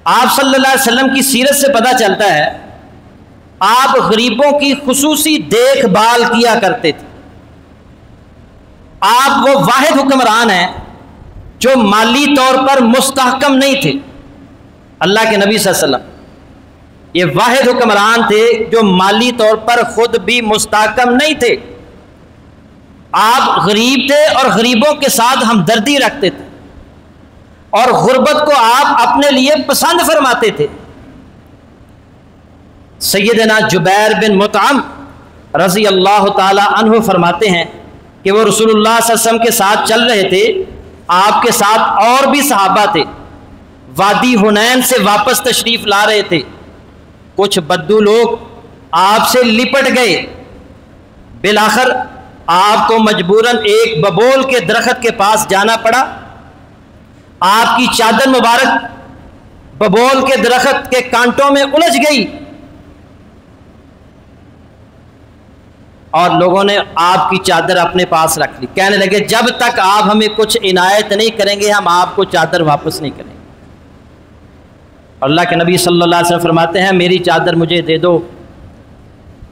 آپ صلی اللہ علیہ وسلم کی سیرت سے پتہ چلتا ہے آپ غریبوں کی خصوصی دیکھ بھال کیا کرتے تھے. آپ وہ واحد حکمران ہیں جو مالی طور پر مستحکم نہیں تھے. اللہ کے نبی صلی اللہ علیہ وسلم یہ واحد حکمران تھے جو مالی طور پر خود بھی مستحکم نہیں تھے. آپ غریب تھے اور غریبوں کے ساتھ ہمدردی رکھتے تھے اور غربت کو آپ اپنے لیے پسند فرماتے تھے. سیدنا جبیر بن مطعم رضی اللہ تعالی عنہ فرماتے ہیں کہ وہ رسول اللہ صلی اللہ علیہ وسلم کے ساتھ چل رہے تھے. آپ کے ساتھ اور بھی صحابہ تھے. وادی حنین سے واپس تشریف لا رہے تھے. کچھ بدو لوگ آپ سے لپٹ گئے. بالآخر آپ کو مجبوراً ایک ببول کے درخت کے پاس جانا پڑا. آپ کی چادر مبارک ببول کے درخت کے کانٹوں میں الجھ گئی اور لوگوں نے آپ کی چادر اپنے پاس رکھ لی. کہنے لگے جب تک آپ ہمیں کچھ عنایت نہیں کریں گے ہم آپ کو چادر واپس نہیں کریں گے. اللہ کے نبی صلی اللہ علیہ وسلم فرماتے ہیں میری چادر مجھے دے دو.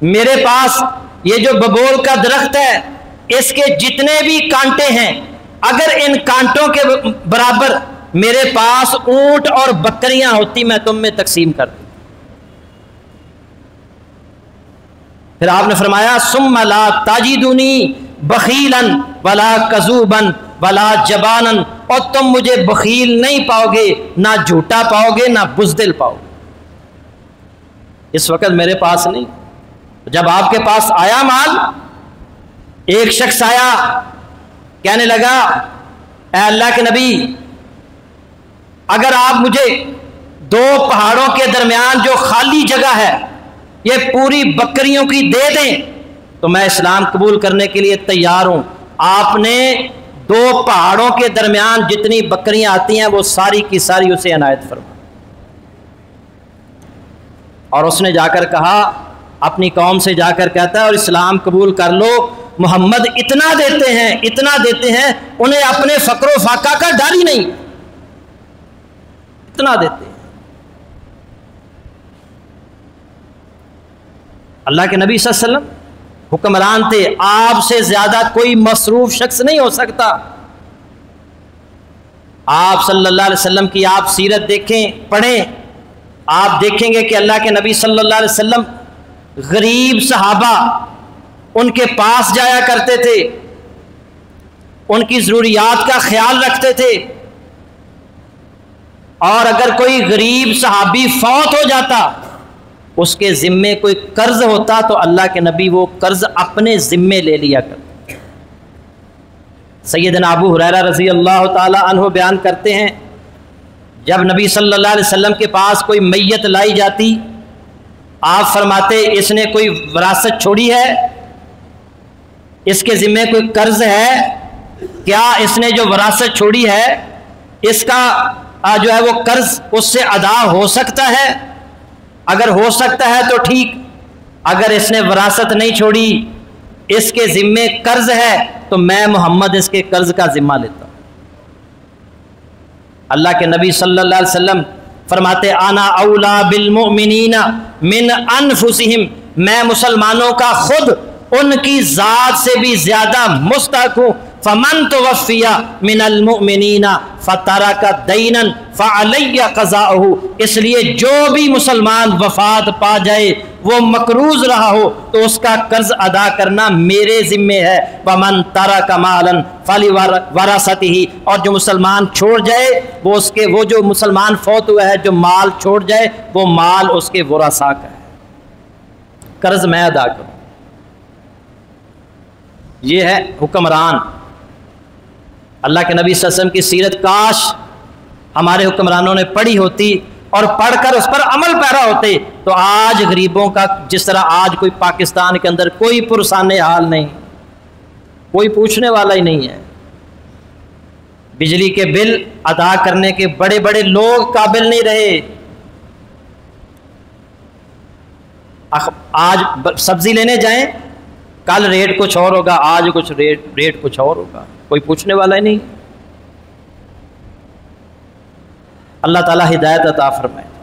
میرے پاس یہ جو ببول کا درخت ہے اس کے جتنے بھی کانٹے ہیں اگر ان کانٹوں کے برابر میرے پاس اونٹ اور بکریاں ہوتی میں تم میں تقسیم کر دوں. پھر آپ نے فرمایا ثم لا تجدونی بخیلا ولا کذوبا ولا جبانا، اور تم مجھے بخیل نہیں پاؤ گے، نہ جھوٹا پاؤ گے نہ بزدل پاؤ گے. اس وقت میرے پاس نہیں. جب آپ کے پاس آیا مال، ایک شخص آیا کہنے لگا اے اللہ کے نبی اگر آپ مجھے دو پہاڑوں کے درمیان جو خالی جگہ ہے یہ پوری بکریوں کی دے دیں تو میں اسلام قبول کرنے کے لیے تیار ہوں. آپ نے دو پہاڑوں کے درمیان جتنی بکریاں آتی ہیں وہ ساری کی ساری اسے عنایت فرما. اور اس نے جا کر کہا اپنی قوم سے جا کر کہتا ہے اور اسلام قبول کر لو. محمد اتنا دیتے ہیں انہیں اپنے فقر و فاقہ کا ڈر ہی نہیں. اتنا دیتے ہیں. اللہ کے نبی صلی اللہ علیہ وسلم حکمران تھے. آپ سے زیادہ کوئی مصروف شخص نہیں ہو سکتا. آپ صلی اللہ علیہ وسلم کی آپ سیرت دیکھیں پڑھیں آپ دیکھیں گے کہ اللہ کے نبی صلی اللہ علیہ وسلم غریب صحابہ ان کے پاس جایا کرتے تھے، ان کی ضروریات کا خیال رکھتے تھے. اور اگر کوئی غریب صحابی فوت ہو جاتا اس کے ذمے کوئی قرض ہوتا تو اللہ کے نبی وہ قرض اپنے ذمے لے لیا کرتے. سیدنا ابو ہریرہ رضی اللہ تعالی عنہ بیان کرتے ہیں جب نبی صلی اللہ علیہ وسلم کے پاس کوئی میت لائی جاتی آپ فرماتے اس نے کوئی وراثت چھوڑی ہے، اس کے ذمے کوئی قرض ہے، کیا اس نے جو وراثت چھوڑی ہے اس کا جو ہے وہ قرض اس سے ادا ہو سکتا ہے؟ اگر ہو سکتا ہے تو ٹھیک، اگر اس نے وراثت نہیں چھوڑی اس کے ذمے قرض ہے تو میں محمد اس کے قرض کا ذمہ لیتا ہوں. اللہ کے نبی صلی اللہ علیہ وسلم فرماتے انا اولا بالمؤمنین من انفسہم، میں مسلمانوں کا خود ان کی ذات سے بھی زیادہ مستحق ہوں. فمن توفی من المؤمنین فترک دینا فعلی قضاؤہ، اس لیے جو بھی مسلمان وفات پا جائے وہ مقروض رہا ہو تو اس کا قرض ادا کرنا میرے ذمے ہے. ومن ترک مالا فلورثتہ، اور جو مسلمان چھوڑ جائے وہ جو مسلمان فوت ہوا ہے جو مال چھوڑ جائے وہ مال اس کے ورثاء کا ہے، قرض میں ادا کروں. یہ ہے حکمران. اللہ کے نبی صلی اللہ علیہ وسلم کی سیرت کاش ہمارے حکمرانوں نے پڑھی ہوتی اور پڑھ کر اس پر عمل پیرا ہوتے تو آج غریبوں کا جس طرح آج کوئی پاکستان کے اندر کوئی پرسان حال نہیں، کوئی پوچھنے والا ہی نہیں ہے. بجلی کے بل ادا کرنے کے بڑے بڑے لوگ قابل نہیں رہے. آج سبزی لینے جائیں کل ریٹ کچھ اور ہوگا، آج کچھ ریٹ کچھ اور ہوگا، کوئی پوچھنے والا ہی نہیں. اللہ تعالیٰ ہدایت عطا فرمائے۔